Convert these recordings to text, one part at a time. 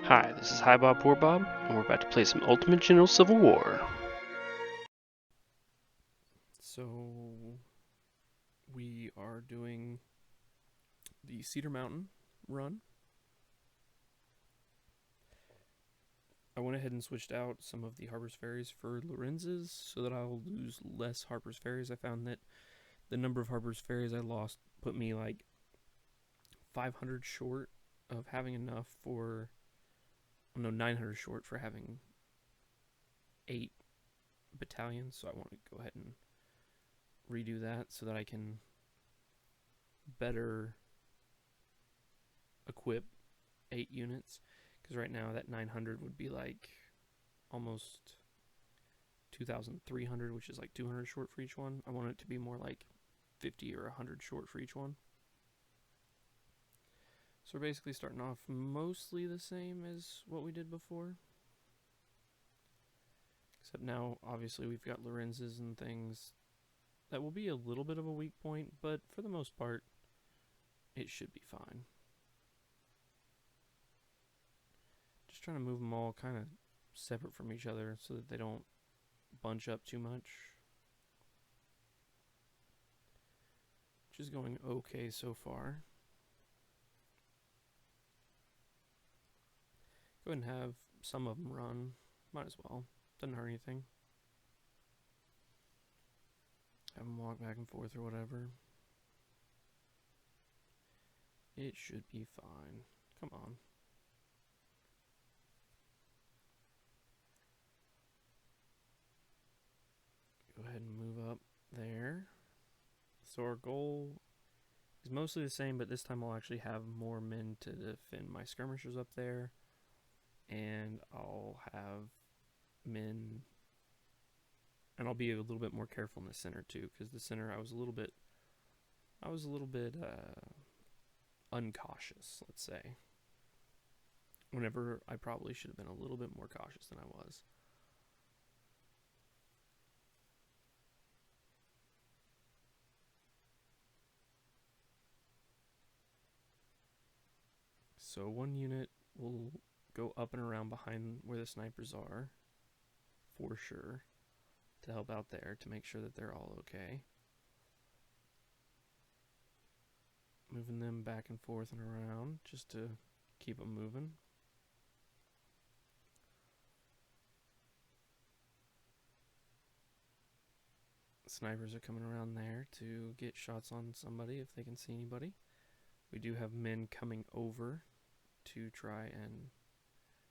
Hi, this is Hi Bob Poor Bob, and we're about to play some Ultimate General Civil War. So we are doing the Cedar Mountain run. I went ahead and switched out some of the Harper's Ferries for Lorenz's so that I'll lose less Harper's Ferries. I found that the number of Harper's Ferries I lost put me like 500 short of having enough for, oh no, 900 short for having 8 battalions. So I want to go ahead and redo that so that I can better equip 8 units, because right now that 900 would be like almost 2,300, which is like 200 short for each one. I want it to be more like 50 or 100 short for each one. So we're basically starting off mostly the same as what we did before, except now obviously we've got Lorenz's and things that will be a little bit of a weak point, but for the most part it should be fine. Just trying to move them all kind of separate from each other so that they don't bunch up too much. Which is going okay so far. Go ahead and have some of them run. Might as well. Doesn't hurt anything. Have them walk back and forth or whatever. It should be fine. Come on. Go ahead and move up there. So our goal is mostly the same, but this time I'll actually have more men to defend my skirmishers up there. And I'll have men, and I'll be a little bit more careful in the center too, because the center I was a little bit uncautious, let's say, whenever I probably should have been a little bit more cautious than I was. So one unit will go up and around behind where the snipers are, for sure, to help out there, to make sure that they're all okay. Moving them back and forth and around, just to keep them moving. Snipers are coming around there to get shots on somebody if they can see anybody. We do have men coming over to try and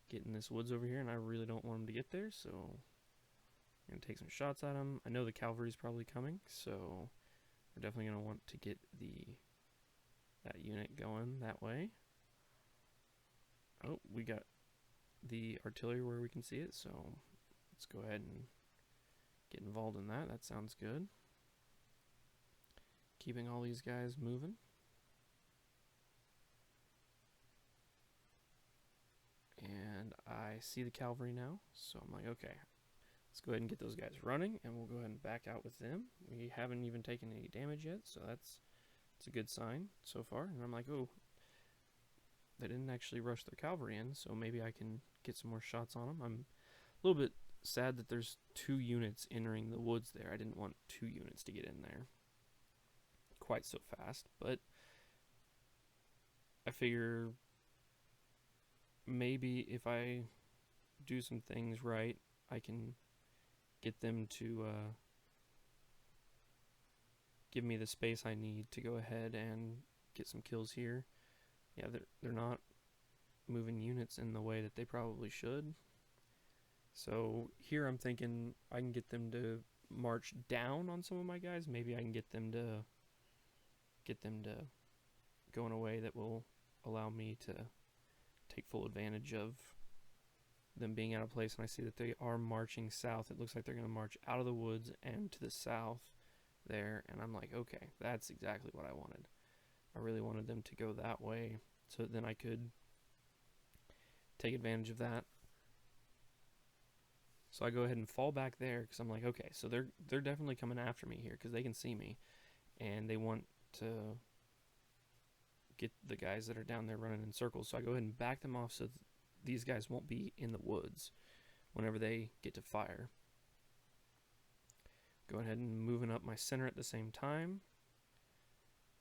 get in this woods over here, and I really don't want them to get there, so I'm going to take some shots at them. I know the cavalry's probably coming, so we're definitely going to want to get that unit going that way. Oh, we got the artillery where we can see it, so let's go ahead and get involved in that. That sounds good. Keeping all these guys moving. And I see the cavalry now, so I'm like, okay, let's go ahead and get those guys running, and we'll go ahead and back out with them. We haven't even taken any damage yet, so that's a good sign so far. And I'm like, oh, they didn't actually rush their cavalry in, so maybe I can get some more shots on them. I'm a little bit sad that there's 2 units entering the woods there. I didn't want 2 units to get in there quite so fast, but I figure maybe if I do some things right, I can get them to give me the space I need to go ahead and get some kills here. Yeah, they're not moving units in the way that they probably should. So here I'm thinking I can get them to march down on some of my guys. Maybe I can get them to go in a way that will allow me to take full advantage of them being out of place. And I see that they are marching south. It looks like they're going to march out of the woods and to the south there, and I'm like, okay, that's exactly what I wanted. I really wanted them to go that way, so then I could take advantage of that. So I go ahead and fall back there, because I'm like, okay, so they're definitely coming after me here, because they can see me, and they want to get the guys that are down there running in circles. So I go ahead and back them off so these guys won't be in the woods whenever they get to fire. Go ahead and moving up my center at the same time.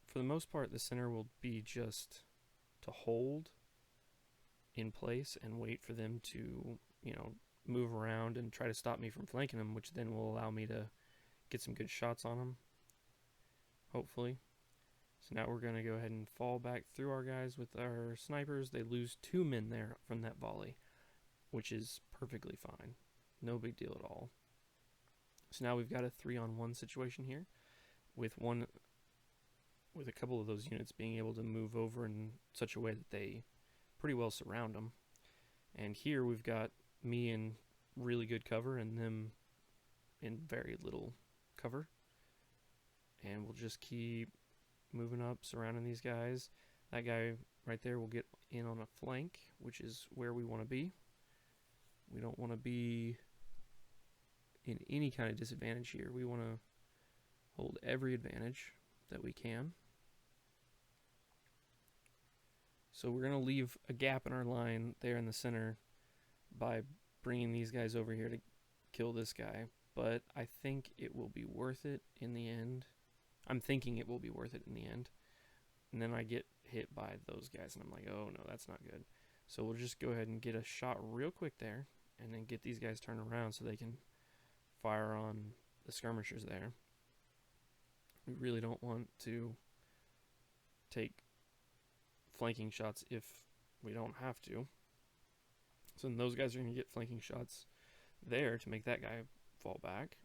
For the most part, the center will be just to hold in place and wait for them to, move around and try to stop me from flanking them, which then will allow me to get some good shots on them, hopefully. So now we're going to go ahead and fall back through our guys with our snipers. They lose 2 men there from that volley, which is perfectly fine. No big deal at all. So now we've got a 3-on-1 situation here with a couple of those units being able to move over in such a way that they pretty well surround them. And here we've got me in really good cover and them in very little cover. And we'll just keep moving up, surrounding these guys. That guy right there will get in on a flank, which is where we want to be. We don't want to be in any kind of disadvantage here. We want to hold every advantage that we can. So we're going to leave a gap in our line there in the center by bringing these guys over here to kill this guy. But I think it will be worth it in the end. I'm thinking it will be worth it in the end. And then I get hit by those guys, and I'm like, oh no, that's not good. So we'll just go ahead and get a shot real quick there, and then get these guys turned around so they can fire on the skirmishers there. We really don't want to take flanking shots if we don't have to. So then those guys are going to get flanking shots there to make that guy fall back.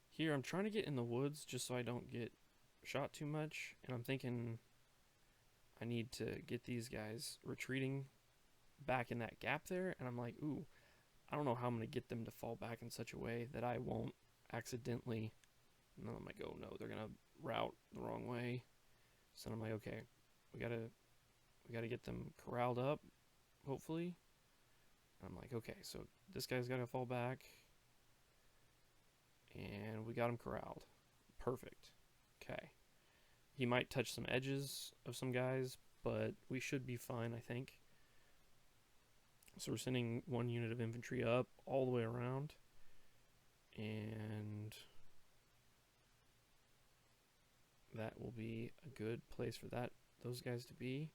Here I'm trying to get in the woods just so I don't get shot too much, and I'm thinking I need to get these guys retreating back in that gap there, and I'm like, ooh, I don't know how I'm going to get them to fall back in such a way that I won't accidentally, and then I'm like, oh no, they're going to route the wrong way. So I'm like, okay, we gotta get them corralled up, hopefully. And I'm like, okay, so this guy's got to fall back, and we got him corralled. Perfect. Okay. He might touch some edges of some guys, but we should be fine, I think. So we're sending 1 unit of infantry up all the way around, and that will be a good place for those guys to be.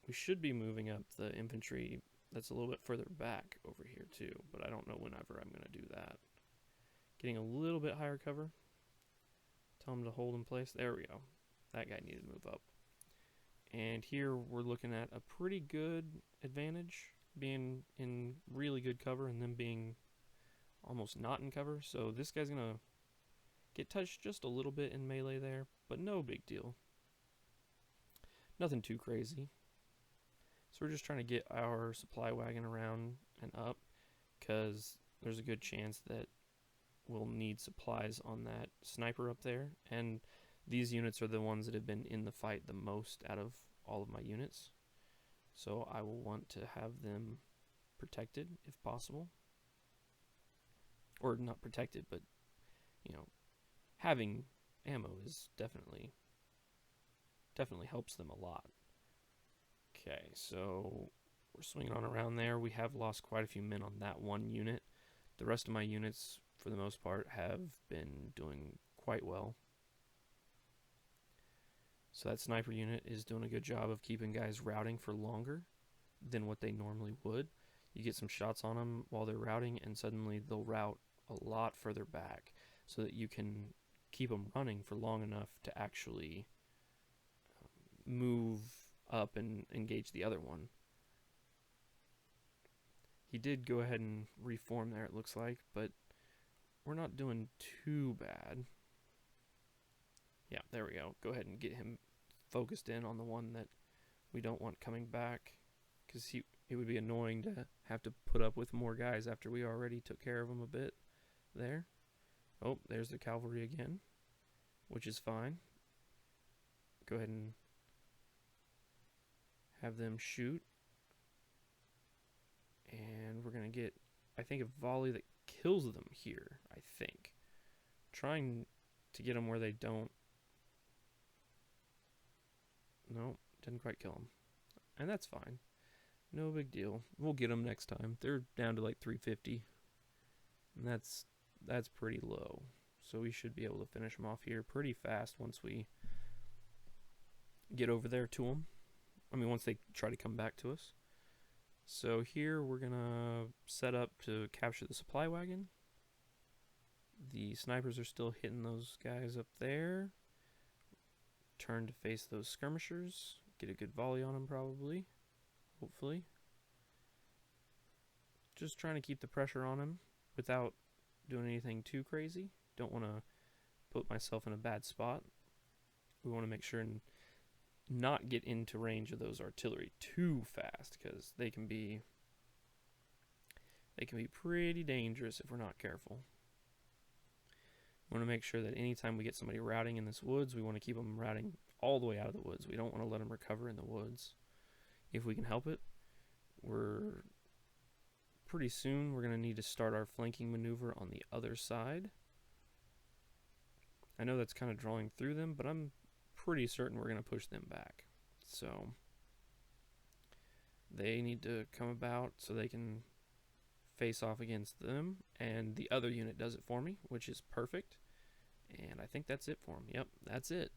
We should be moving up the infantry that's a little bit further back over here too, but I don't know whenever I'm going to do that. Getting a little bit higher cover. Tell them to hold in place. There we go. That guy needed to move up. And here we're looking at a pretty good advantage, being in really good cover and them being almost not in cover. So this guy's going to get touched just a little bit in melee there, but no big deal. Nothing too crazy. So we're just trying to get our supply wagon around and up, because there's a good chance that we'll need supplies on that sniper up there, and these units are the ones that have been in the fight the most out of all of my units. So I will want to have them protected if possible. Or not protected, but having ammo is definitely helps them a lot. Okay, so we're swinging on around there. We have lost quite a few men on that one unit. The rest of my units, for the most part, have been doing quite well. So that sniper unit is doing a good job of keeping guys routing for longer than what they normally would. You get some shots on them while they're routing, and suddenly they'll route a lot further back so that you can keep them running for long enough to actually move up and engage the other one. He did go ahead and reform there, it looks like, but we're not doing too bad. Yeah, there we go. Go ahead and get him focused in on the one that we don't want coming back, because it would be annoying to have to put up with more guys after we already took care of him a bit there. Oh, there's the cavalry again, which is fine. Go ahead and have them shoot. And we're going to get, I think, a volley that kills them here, I think. Trying to get them where they don't. No, didn't quite kill them. and that's fine. No big deal. We'll get them next time. They're down to like 350, and that's pretty low. So we should be able to finish them off here pretty fast once we get over there to them. I mean, once they try to come back to us. So here we're going to set up to capture the supply wagon. The snipers are still hitting those guys up there. Turn to face those skirmishers. Get a good volley on them probably. Hopefully. Just trying to keep the pressure on them without doing anything too crazy. Don't want to put myself in a bad spot. We want to make sure and not get into range of those artillery too fast, because they can be pretty dangerous if we're not careful. We want to make sure that anytime we get somebody routing in this woods, we want to keep them routing all the way out of the woods. We don't want to let them recover in the woods if we can help it. Pretty soon we're going to need to start our flanking maneuver on the other side. I know that's kind of drawing through them, but I'm pretty certain we're going to push them back. So they need to come about so they can face off against them, and the other unit does it for me, which is perfect. And I think that's it for them. Yep, that's it.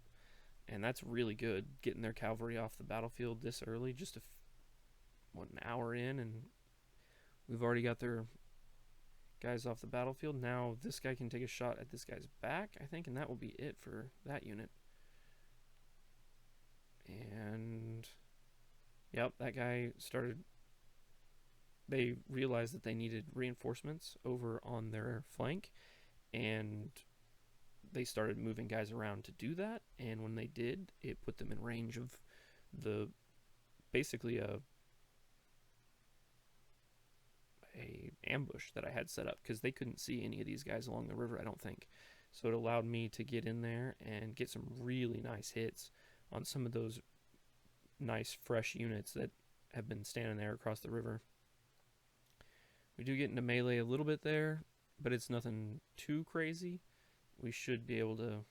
And that's really good, getting their cavalry off the battlefield this early, just an hour in, and we've already got their guys off the battlefield. Now this guy can take a shot at this guy's back, I think, and that will be it for that unit. And yep, that guy started. They realized that they needed reinforcements over on their flank, and they started moving guys around to do that. And when they did, it put them in range of basically a ambush that I had set up, because they couldn't see any of these guys along the river, I don't think. So it allowed me to get in there and get some really nice hits on some of those nice fresh units that have been standing there across the river. We do get into melee a little bit there, but it's nothing too crazy. We should be able to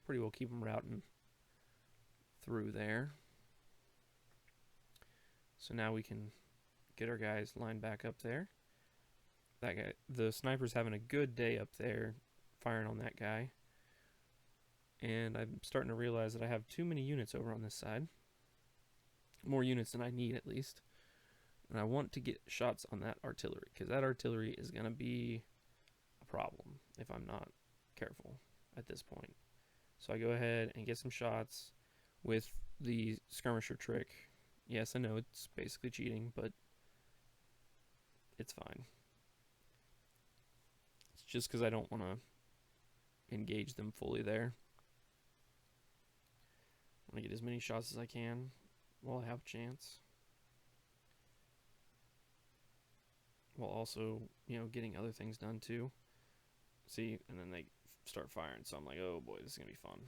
pretty well keep them routing through there. So now we can get our guys lined back up there. That guy, the sniper's having a good day up there firing on that guy. And I'm starting to realize that I have too many units over on this side. More units than I need, at least. And I want to get shots on that artillery, because that artillery is going to be a problem if I'm not careful at this point. So I go ahead and get some shots with the skirmisher trick. Yes, I know it's basically cheating, but it's fine. It's just because I don't want to engage them fully there. I want to get as many shots as I can while I have a chance, while also, getting other things done too. See, and then they start firing, so I'm like, oh boy, this is going to be fun.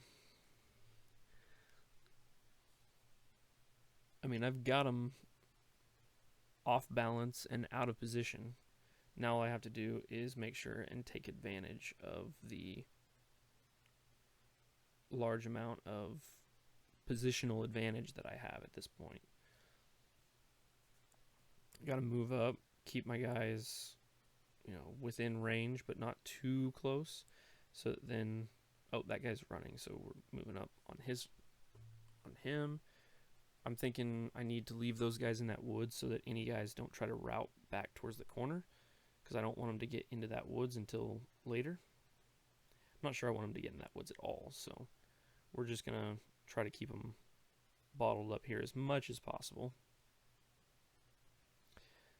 I mean, I've got them off balance and out of position. Now all I have to do is make sure and take advantage of the large amount of positional advantage that I have at this point. Got to move up, keep my guys, within range, but not too close. So then, that guy's running, so we're moving up on him. I'm thinking I need to leave those guys in that woods so that any guys don't try to route back towards the corner, because I don't want them to get into that woods until later. I'm not sure I want them to get in that woods at all, so we're just going to try to keep them bottled up here as much as possible.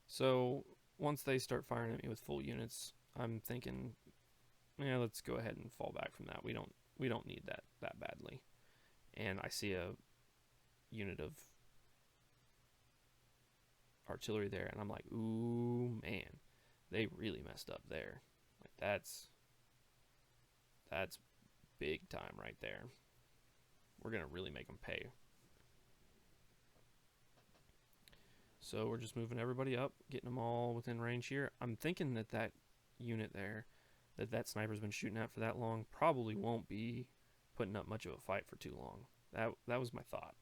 So once they start firing at me with full units, I'm thinking, let's go ahead and fall back from that. We don't need that badly. And I see a unit of artillery there, and I'm like, ooh, man, they really messed up there. Like, that's big time right there. We're gonna really make them pay. So we're just moving everybody up, getting them all within range here. I'm thinking that unit there, that sniper's been shooting at for that long, probably won't be putting up much of a fight for too long. That was my thought.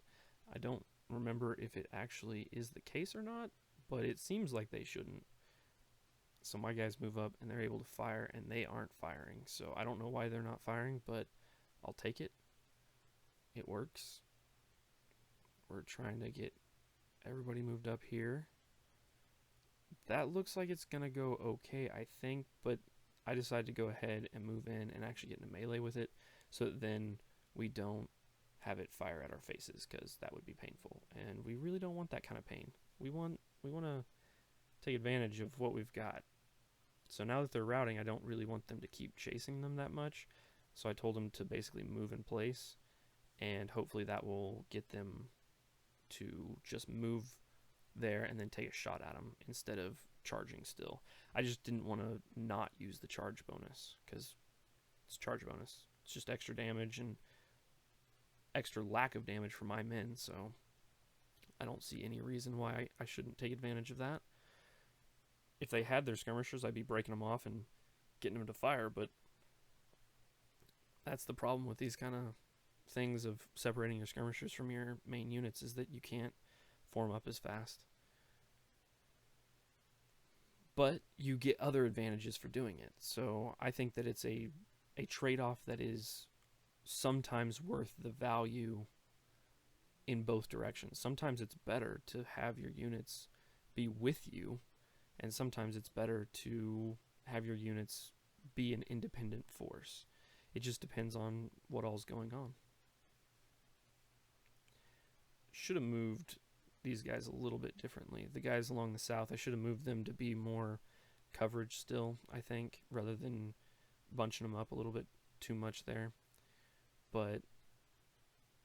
I don't remember if it actually is the case or not, but it seems like they shouldn't. So my guys move up and they're able to fire, and they aren't firing. So I don't know why they're not firing, but I'll take it. It works. We're trying to get everybody moved up here. That looks like it's going to go okay, I think, but I decided to go ahead and move in and actually get in a melee with it, so that then we don't have it fire at our faces, because that would be painful, and we really don't want that kind of pain. We want to take advantage of what we've got. So now that they're routing, I don't really want them to keep chasing them that much, so I told them to basically move in place, and hopefully that will get them to just move there and then take a shot at them instead of charging still. I just didn't want to not use the charge bonus, because it's charge bonus. It's just extra damage and extra lack of damage for my men, so I don't see any reason why I shouldn't take advantage of that. If they had their skirmishers, I'd be breaking them off and getting them to fire, but that's the problem with these kind of things of separating your skirmishers from your main units, is that you can't form up as fast. But you get other advantages for doing it. So I think that it's a trade-off that is sometimes worth the value in both directions. Sometimes it's better to have your units be with you, and sometimes it's better to have your units be an independent force. It just depends on what all's going on. Should have moved these guys a little bit differently. The guys along the south, I should have moved them to be more coverage still, I think, rather than bunching them up a little bit too much there. But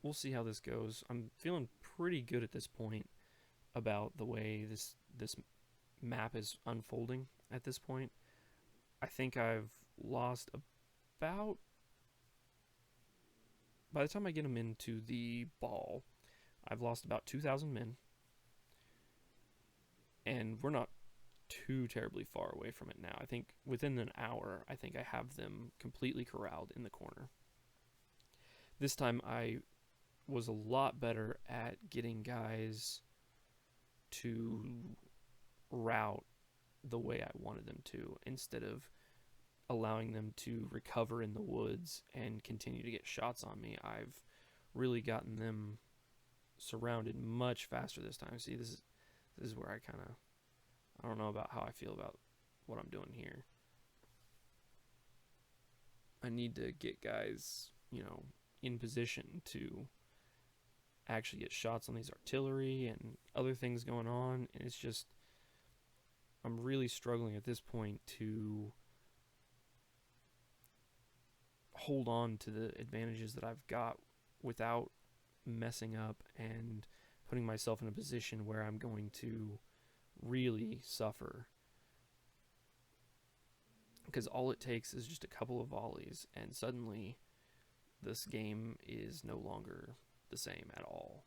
we'll see how this goes. I'm feeling pretty good at this point about the way this map is unfolding at this point. I think I've lost about, by the time I get them into the ball, I've lost about 2,000 men. And we're not too terribly far away from it now. I think within an hour, I think I have them completely corralled in the corner. This time I was a lot better at getting guys to route the way I wanted them to, instead of allowing them to recover in the woods and continue to get shots on me. I've really gotten them surrounded much faster this time. See, this is where I don't know about how I feel about what I'm doing here. I need to get guys, in position to actually get shots on these artillery and other things going on, and it's just, I'm really struggling at this point to hold on to the advantages that I've got without messing up and putting myself in a position where I'm going to really suffer. Because all it takes is just a couple of volleys, and suddenly this game is no longer the same at all.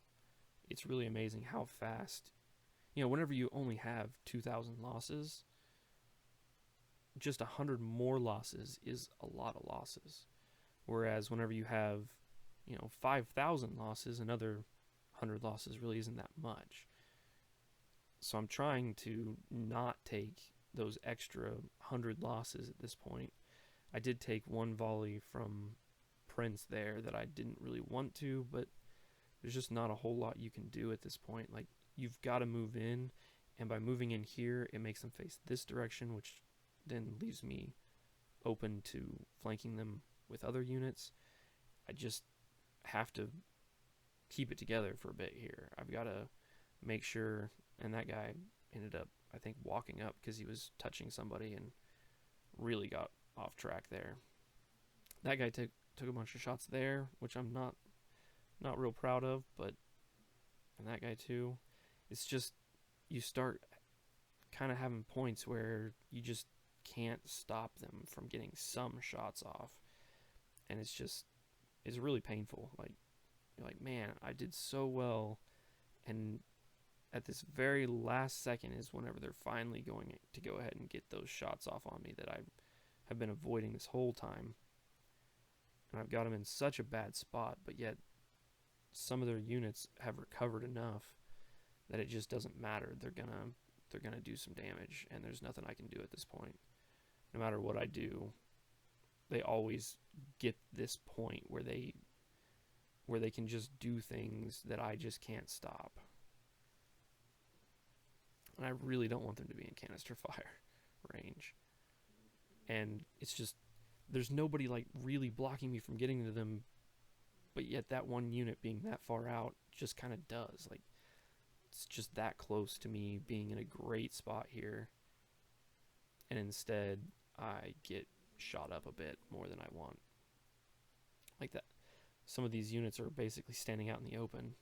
It's really amazing how fast, whenever you only have 2,000 losses, just 100 more losses is a lot of losses. Whereas whenever you have, 5,000 losses, another 100 losses really isn't that much. So I'm trying to not take those extra 100 losses at this point. I did take one volley from Prince there that I didn't really want to, but there's just not a whole lot you can do at this point. Like, you've got to move in, and by moving in here, it makes them face this direction, which then leaves me open to flanking them with other units. I just have to keep it together for a bit here. I've got to make sure, and that guy ended up, I think, walking up because he was touching somebody and really got off track there. That guy took a bunch of shots there, which I'm not real proud of, but, and that guy too. It's just, you start kind of having points where you just can't stop them from getting some shots off, and it's really painful. Like, you're like, man, I did so well, and at this very last second is whenever they're finally going to go ahead and get those shots off on me that I have been avoiding this whole time. And I've got them in such a bad spot, but yet some of their units have recovered enough that it just doesn't matter. They're gonna do some damage, and there's nothing I can do at this point. No matter what I do, they always get this point where they can just do things that I just can't stop. And I really don't want them to be in canister fire range. And it's just, there's nobody like really blocking me from getting to them, but yet that one unit being that far out just kind of does. Like, it's just that close to me being in a great spot here. And instead, I get shot up a bit more than I want. Like that. Some of these units are basically standing out in the open.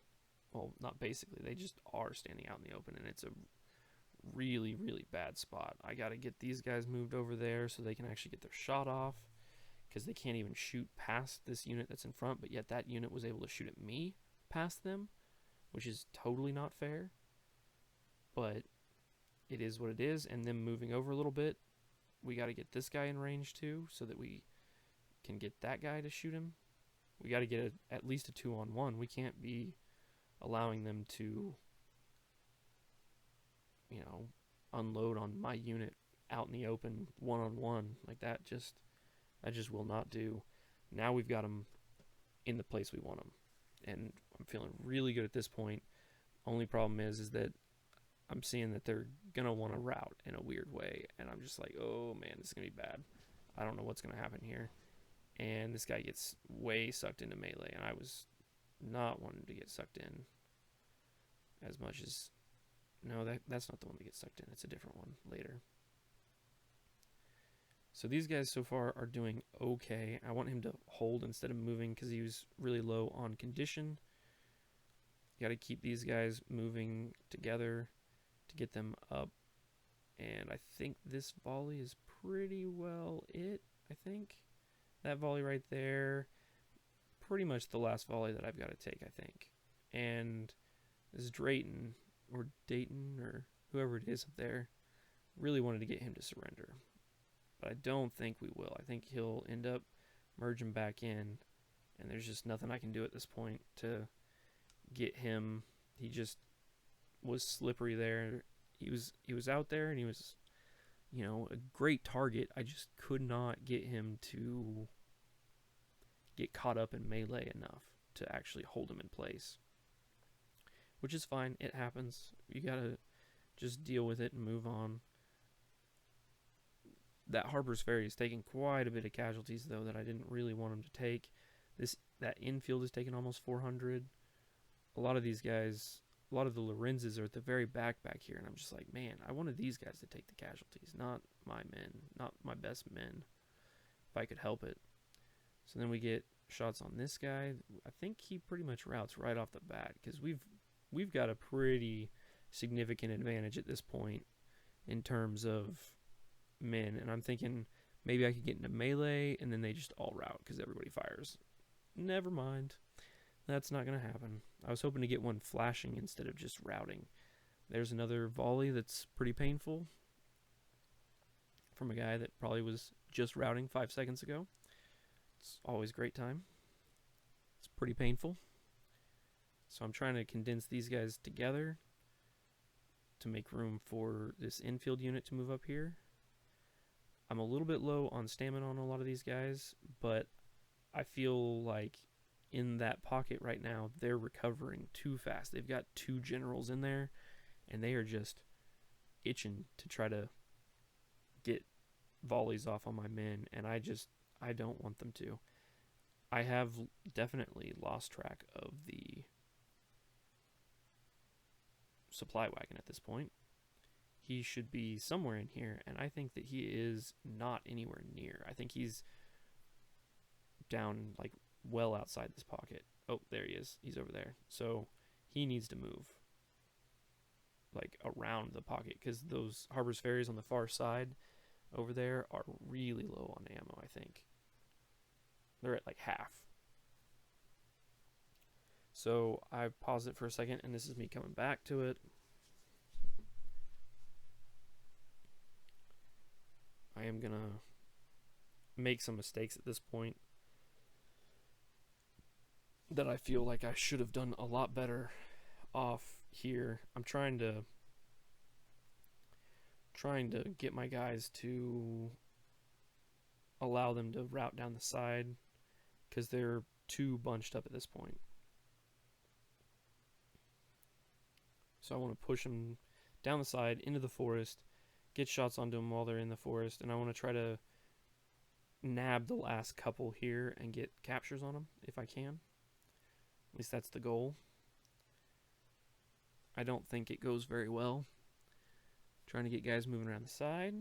Well, not basically, they just are standing out in the open, and it's a really, really bad spot. I got to get these guys moved over there so they can actually get their shot off, because they can't even shoot past this unit that's in front, but yet that unit was able to shoot at me past them, which is totally not fair. But it is what it is, and them moving over a little bit, we got to get this guy in range too so that we can get that guy to shoot him. We got to get at least a 2-on-1. We can't be allowing them to, unload on my unit out in the open 1-on-1 like that. That just will not do. Now we've got them in the place we want them, and I'm feeling really good at this point. Only problem is that I'm seeing that they're gonna want to route in a weird way, and I'm just like, oh man, this is gonna be bad. I don't know what's gonna happen here. And this guy gets way sucked into melee, and I was not wanting to get sucked in as much as... No, that's not the one that gets sucked in. It's a different one later. So these guys so far are doing okay. I want him to hold instead of moving because he was really low on condition. You got to keep these guys moving together to get them up. And I think this volley is pretty well it, I think. That volley right there, pretty much the last volley that I've got to take, I think. And this Drayton, or Dayton, or whoever it is up there, really wanted to get him to surrender. But I don't think we will. I think he'll end up merging back in, and there's just nothing I can do at this point to get him. He just was slippery there. He was out there, and he was, a great target. I just could not get him to get caught up in melee enough to actually hold him in place. Which is fine. It happens. You gotta just deal with it and move on. That Harper's Ferry is taking quite a bit of casualties, though, that I didn't really want him to take. That infield is taking almost 400. A lot of these guys, a lot of the Lorenzes are at the very back here, and I'm just like, man, I wanted these guys to take the casualties, not my men, not my best men, if I could help it. So then we get shots on this guy. I think he pretty much routes right off the bat, because we've got a pretty significant advantage at this point in terms of men, and I'm thinking maybe I could get into melee and then they just all route because everybody fires. Never mind. That's not going to happen. I was hoping to get one flashing instead of just routing. There's another volley that's pretty painful from a guy that probably was just routing 5 seconds ago. It's always a great time. It's pretty painful. So I'm trying to condense these guys together to make room for this infield unit to move up here. I'm a little bit low on stamina on a lot of these guys, but I feel like in that pocket right now, they're recovering too fast. They've got 2 generals in there, and they are just itching to try to get volleys off on my men, and I don't want them to. I have definitely lost track of the supply wagon at this point. He should be somewhere in here, and I think that he is not anywhere near. I think he's down, like, well outside this pocket. Oh, there he is. He's over there. So he needs to move, like, around the pocket, because those Harper's Ferries on the far side over there are really low on ammo, I think. They're at, like, half. So I paused it for a second, and this is me coming back to it. I am going to make some mistakes at this point. that I feel like I should have done a lot better off here. I'm trying to get my guys to allow them to route down the side because they're too bunched up at this point. So I want to push them down the side into the forest, get shots onto them while they're in the forest, and I want to try to nab the last couple here and get captures on them if I can. At least that's the goal. I don't think it goes very well. Trying to get guys moving around the side.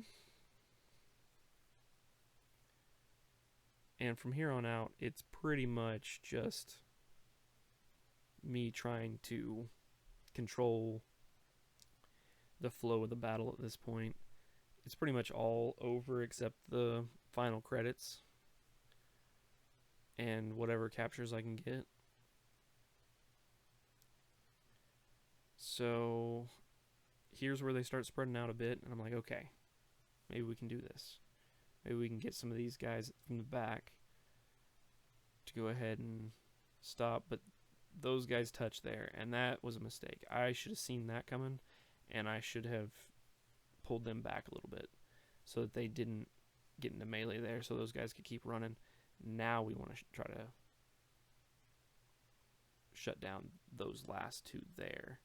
And from here on out, it's pretty much just me trying to control the flow of the battle at this point. It's pretty much all over except the final credits and whatever captures I can get. So here's where they start spreading out a bit, and I'm like, okay, maybe we can do this. Maybe we can get some of these guys from the back to go ahead and stop, but those guys touched there, and that was a mistake. I should have seen that coming, and I should have pulled them back a little bit so that they didn't get into melee there, so those guys could keep running. Now we want to try to shut down those last two there.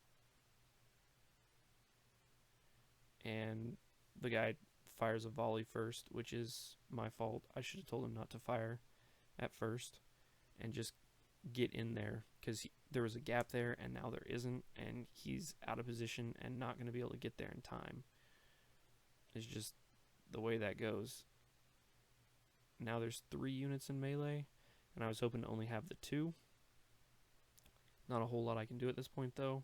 And the guy fires a volley first, which is my fault. I should have told him not to fire at first and just get in there, because there was a gap there and now there isn't, and he's out of position and not going to be able to get there in time. It's just the way that goes. Now there's 3 units in melee, and I was hoping to only have the 2. Not a whole lot I can do at this point, though.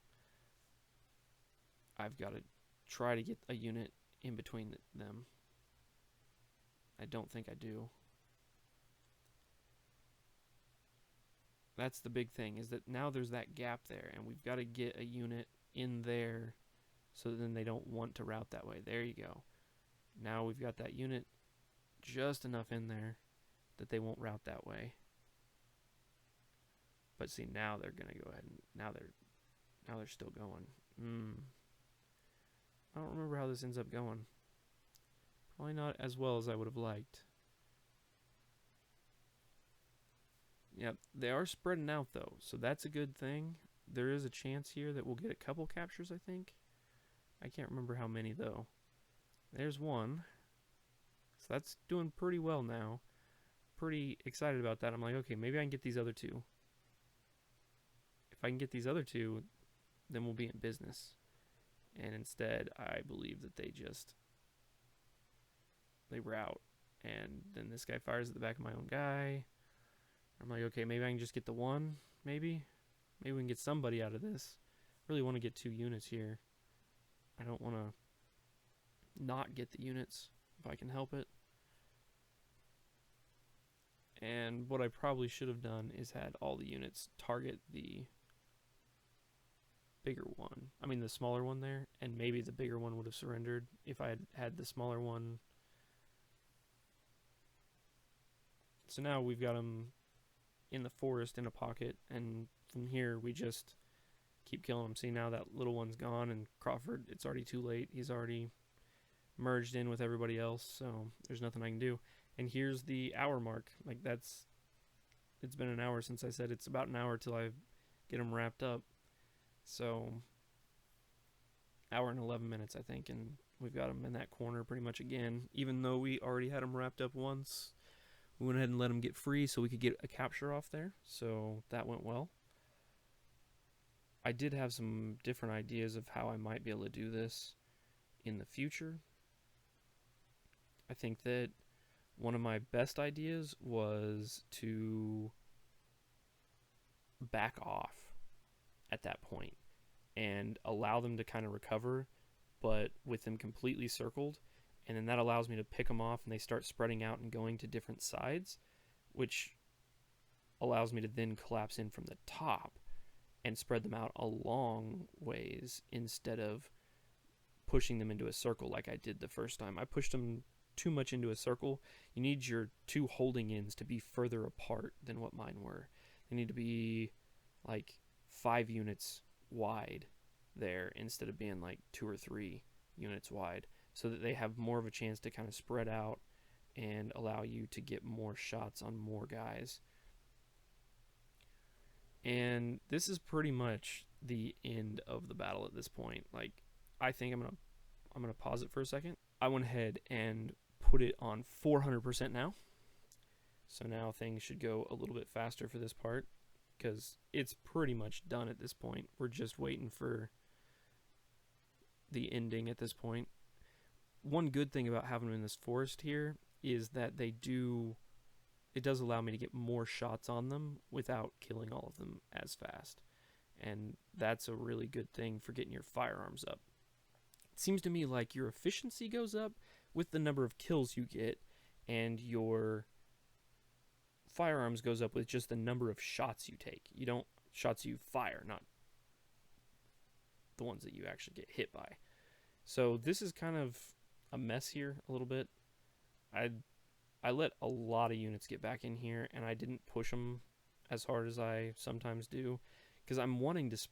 I've got to try to get a unit in between them. I don't think I do. That's the big thing, is that now there's that gap there, and we've got to get a unit in there so that then they don't want to route that way. There you go. Now we've got that unit just enough in there that they won't route that way. But see, now they're going to go ahead and now they're still going. I don't remember how this ends up going. Probably not as well as I would have liked. Yep, they are spreading out though, so that's a good thing. There is a chance here that we'll get a couple captures, I think. I can't remember how many though. There's one. So that's doing pretty well now. Pretty excited about that. I'm like, okay, maybe I can get these other 2. If I can get these other 2, then we'll be in business. And instead, I believe that they route. And then this guy fires at the back of my own guy. I'm like, okay, maybe I can just get the 1, maybe. Maybe we can get somebody out of this. I really want to get 2 units here. I don't want to not get the units if I can help it. And what I probably should have done is had all the units target the bigger one. I mean the smaller one there, and maybe the bigger one would have surrendered if I had had the smaller one. So now we've got them in the forest in a pocket, and from here we just keep killing them. See, now that little one's gone, and Crawford, it's already too late. He's already merged in with everybody else, so there's nothing I can do. And here's the hour mark. Like, it's been an hour since I said it's about an hour till I get them wrapped up. So, hour and 11 minutes, I think, and we've got them in that corner pretty much again. Even though we already had them wrapped up once, we went ahead and let them get free so we could get a capture off there. So that went well. I did have some different ideas of how I might be able to do this in the future. I think that one of my best ideas was to back off at that point and allow them to kind of recover, but with them completely circled, and then that allows me to pick them off and they start spreading out and going to different sides, which allows me to then collapse in from the top and spread them out a long ways instead of pushing them into a circle like I did the first time. I pushed them too much into a circle. You need your 2 holding ends to be further apart than what mine were. They need to be like 5 units wide there instead of being like 2 or 3 units wide, so that they have more of a chance to kind of spread out and allow you to get more shots on more guys. And this is pretty much the end of the battle at this point. Like, I think I'm gonna pause it for a second. I went ahead and put it on 400% now. So now things should go a little bit faster for this part, because it's pretty much done at this point. We're just waiting for the ending at this point. One good thing about having them in this forest here is that it does allow me to get more shots on them without killing all of them as fast. And that's a really good thing for getting your firearms up. It seems to me like your efficiency goes up with the number of kills you get, and your firearms goes up with just the number of shots you take. Shots you fire, not the ones that you actually get hit by. So this is kind of a mess here a little bit. I let a lot of units get back in here, and I didn't push them as hard as I sometimes do, because I'm wanting to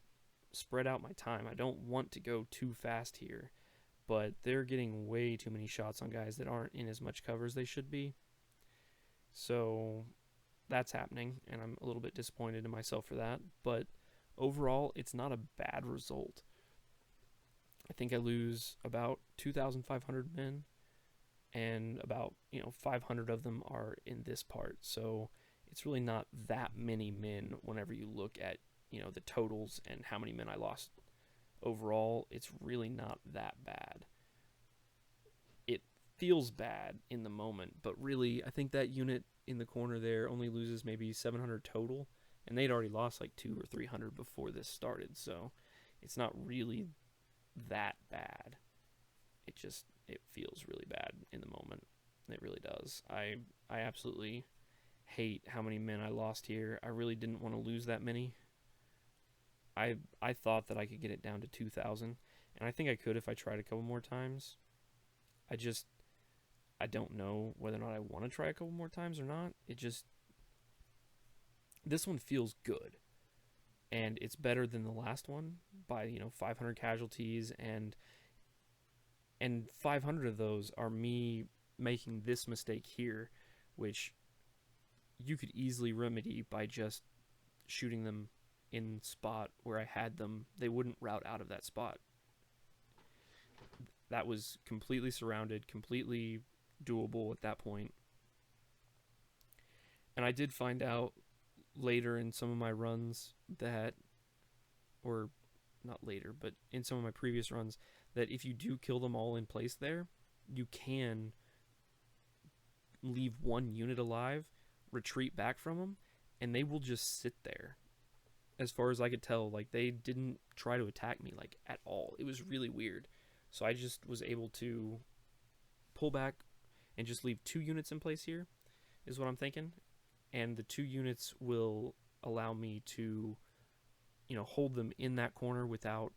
spread out my time. I don't want to go too fast here, but they're getting way too many shots on guys that aren't in as much cover as they should be. So that's happening, and I'm a little bit disappointed in myself for that, but overall, it's not a bad result. I think I lose about 2,500 men, and about 500 of them are in this part. So it's really not that many men whenever you look at the totals and how many men I lost overall. It's really not that bad. It feels bad in the moment, but really I think that unit in the corner there only loses maybe 700 total, and they'd already lost like 200 or 300 before this started. So it's not really that bad. It feels really bad in the moment. It really does. I absolutely hate how many men I lost here. I really didn't want to lose that many. I thought that I could get it down to 2,000, and I think I could if I tried a couple more times. I don't know whether or not I want to try a couple more times or not. This one feels good, and it's better than the last one by 500 casualties, and 500 of those are me making this mistake here, which you could easily remedy by just shooting them in spot where I had them. They wouldn't route out of that spot. That was completely surrounded, completely doable at that point. And I did find out later in some of my runs that, or not later, but in some of my previous runs, that if you do kill them all in place there, you can leave one unit alive, retreat back from them, and they will just sit there. As far as I could tell, like, they didn't try to attack me like at all. It was really weird. So I just was able to pull back and just leave 2 units in place here, is what I'm thinking. And the 2 units will allow me to hold them in that corner without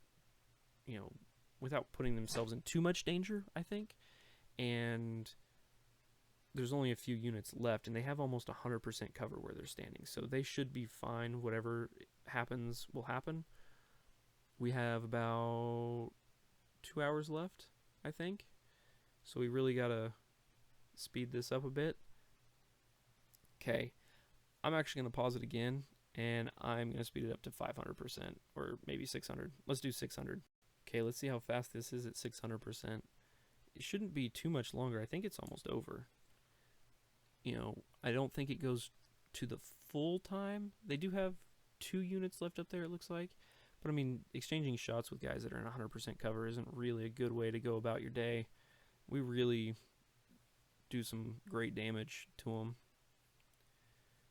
putting themselves in too much danger, I think. And there's only a few units left, and they have almost 100% cover where they're standing, so they should be fine. Whatever happens will happen. We have about 2 hours left, I think, so we really gotta speed this up a bit. Okay, I'm actually gonna pause it again, and I'm gonna speed it up to 500%, or maybe 600. Let's do 600. Okay, let's see how fast this is at 600%. It shouldn't be too much longer. I think it's almost over. I don't think it goes to the full time. They do have 2 units left up there, it looks like. But I mean, exchanging shots with guys that are in 100% cover isn't really a good way to go about your day. We really do some great damage to them.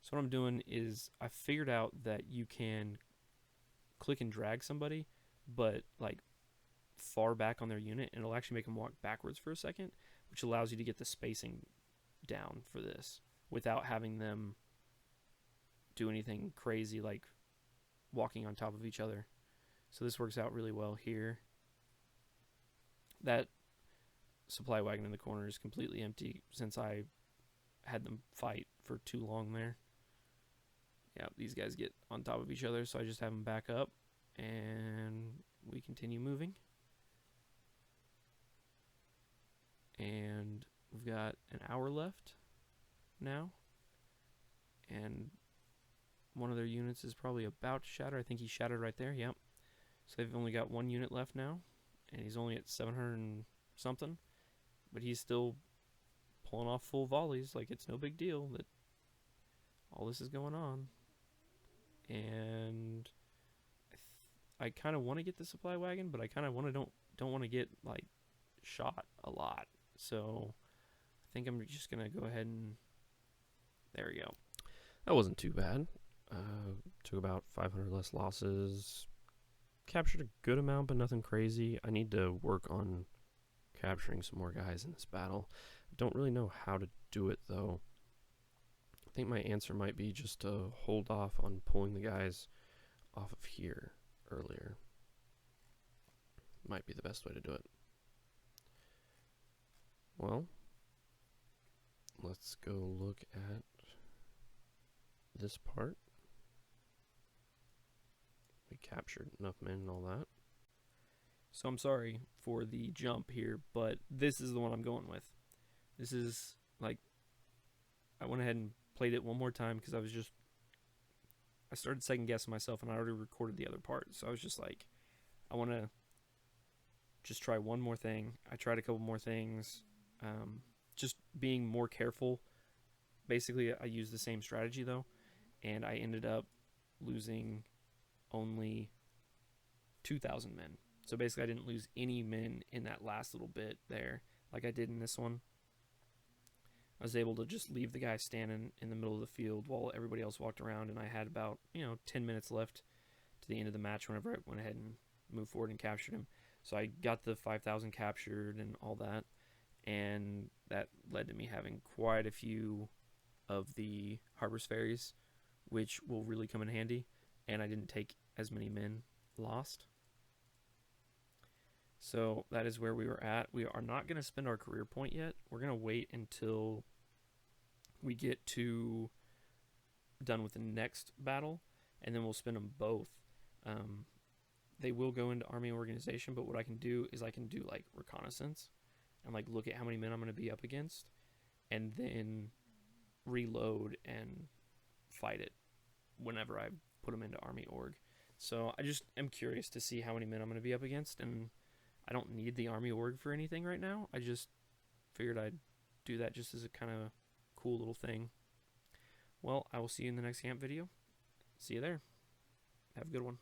So what I'm doing is I figured out that you can click and drag somebody, but like far back on their unit, and it'll actually make them walk backwards for a second, which allows you to get the spacing down for this without having them do anything crazy like walking on top of each other. So this works out really well here. That supply wagon in the corner is completely empty since I had them fight for too long there. Yeah, these guys get on top of each other, so I just have them back up, and we continue moving. And we've got an hour left now, and one of their units is probably about to shatter. I think he shattered right there. Yep. So they've only got one unit left now, and he's only at 700 and something, but he's still pulling off full volleys like it's no big deal that all this is going on. And I kind of want to get the supply wagon, but I kind of don't want to get like shot a lot. So I think I'm just gonna go ahead and there we go. That wasn't too bad. Took about 500 less losses. Captured a good amount, but nothing crazy. I need to work on capturing some more guys in this battle. I don't really know how to do it though. I think my answer might be just to hold off on pulling the guys off of here earlier. Might be the best way to do it. Well, let's go look at this part. We captured enough men and all that. So I'm sorry for the jump here, but this is the one I'm going with. This is like, I went ahead and played it one more time because I started second guessing myself, and I already recorded the other part. So I was just like, I want to just try one more thing. I tried a couple more things, just being more careful. Basically, I used the same strategy though, and I ended up losing only 2,000 men. So basically, I didn't lose any men in that last little bit there, like I did in this one. I was able to just leave the guy standing in the middle of the field while everybody else walked around, and I had about 10 minutes left to the end of the match whenever I went ahead and moved forward and captured him. So I got the 5,000 captured and all that, and that led to me having quite a few of the Harbor's Ferries, which will really come in handy, and I didn't take as many men lost. So that is where we were at. We are not going to spend our career point yet. We're going to wait until we get to done with the next battle, and then we'll spend them both. They will go into army organization, but what I can do is I can do like reconnaissance and like look at how many men I'm going to be up against, and then reload and fight it whenever I put them into army org. So I just am curious to see how many men I'm going to be up against, and I don't need the army org for anything right now. I just figured I'd do that just as a kind of cool little thing. Well, I will see you in the next camp video. See you there. Have a good one.